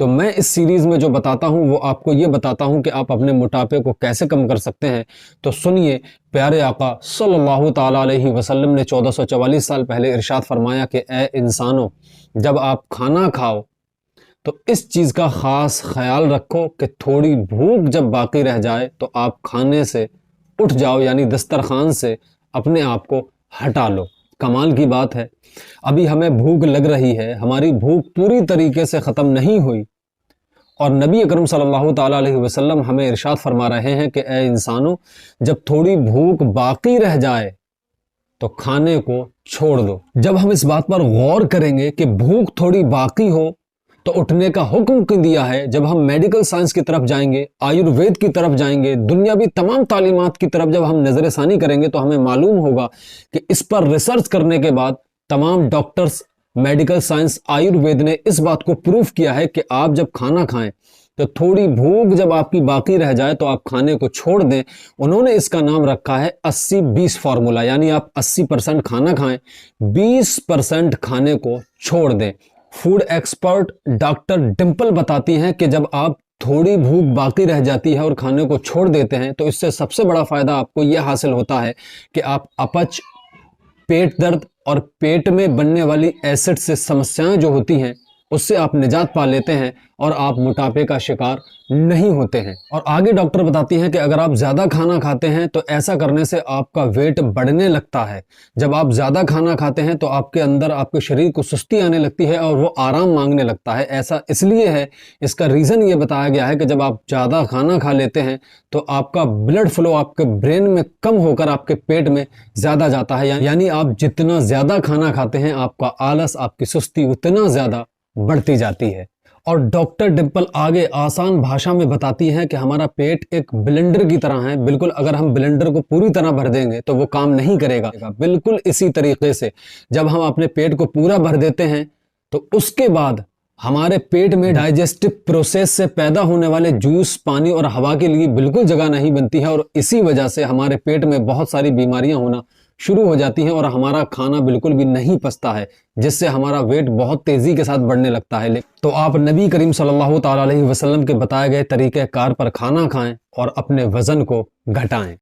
तो मैं इस सीरीज़ में जो बताता हूँ वो आपको ये बताता हूँ कि आप अपने मोटापे को कैसे कम कर सकते हैं। तो सुनिए, प्यारे आका सल्लल्लाहु ताला अलैहि वसल्लम ने 1444 साल पहले इरशाद फरमाया कि ए इंसानों, जब आप खाना खाओ तो इस चीज़ का ख़ास ख्याल रखो कि थोड़ी भूख जब बाकी रह जाए तो आप खाने से उठ जाओ, यानी दस्तरखान से अपने आप को हटा लो। कमाल की बात है, अभी हमें भूख लग रही है, हमारी भूख पूरी तरीके से ख़त्म नहीं हुई और नबी अकरम सल्लल्लाहु ताला अलैहि वसल्लम हमें इरशाद फरमा रहे हैं कि ए इंसानों, जब थोड़ी भूख बाकी रह जाए तो खाने को छोड़ दो। जब हम इस बात पर गौर करेंगे कि भूख थोड़ी बाकी हो तो उठने का हुक्म क्यों दिया है, जब हम मेडिकल साइंस की तरफ जाएंगे, आयुर्वेद की तरफ जाएंगे, दुनियावी तमाम तालीमात की तरफ जब हम नजरसानी करेंगे तो हमें मालूम होगा कि इस पर रिसर्च करने के बाद तमाम डॉक्टर्स, मेडिकल साइंस, आयुर्वेद ने इस बात को प्रूफ किया है कि आप जब खाना खाएं तो थोड़ी भूख जब आपकी बाकी रह जाए तो आप खाने को छोड़ दें। उन्होंने इसका नाम रखा है 80-20 फार्मूला, यानी आप 80% खाना खाएं, 20% खाने को छोड़ दें। फूड एक्सपर्ट डॉक्टर डिंपल बताती हैं कि जब आप थोड़ी भूख बाकी रह जाती है और खाने को छोड़ देते हैं तो इससे सबसे बड़ा फायदा आपको यह हासिल होता है कि आप अपच, पेट दर्द और पेट में बनने वाली एसिड से समस्याएं जो होती हैं उससे आप निजात पा लेते हैं और आप मोटापे का शिकार नहीं होते हैं। और आगे डॉक्टर बताती हैं कि अगर आप ज़्यादा खाना खाते हैं तो ऐसा करने से आपका वेट बढ़ने लगता है। जब आप ज़्यादा खाना खाते हैं तो आपके अंदर, आपके शरीर को सुस्ती आने लगती है और वो आराम मांगने लगता है। ऐसा इसलिए है, इसका रीज़न ये बताया गया है कि जब आप ज़्यादा खाना खा लेते हैं तो आपका ब्लड फ्लो आपके ब्रेन में कम होकर आपके पेट में ज़्यादा जाता है। यानी आप जितना ज़्यादा खाना खाते हैं आपका आलस, आपकी सुस्ती उतना ज़्यादा बढ़ती जाती है। और डॉक्टर डिंपल आगे आसान भाषा में बताती है कि हमारा पेट एक ब्लेंडर की तरह है। बिल्कुल, अगर हम ब्लेंडर को पूरी तरह भर देंगे तो वो काम नहीं करेगा। बिल्कुल इसी तरीके से जब हम अपने पेट को पूरा भर देते हैं तो उसके बाद हमारे पेट में डाइजेस्टिव प्रोसेस से पैदा होने वाले जूस, पानी और हवा के लिए बिल्कुल जगह नहीं बनती है और इसी वजह से हमारे पेट में बहुत सारी बीमारियां होना शुरू हो जाती हैं और हमारा खाना बिल्कुल भी नहीं पचता है, जिससे हमारा वेट बहुत तेजी के साथ बढ़ने लगता है। तो आप नबी करीम सल्लल्लाहु ताला अलैहि वसल्लम के बताए गए तरीके कार पर खाना खाएं और अपने वजन को घटाएं।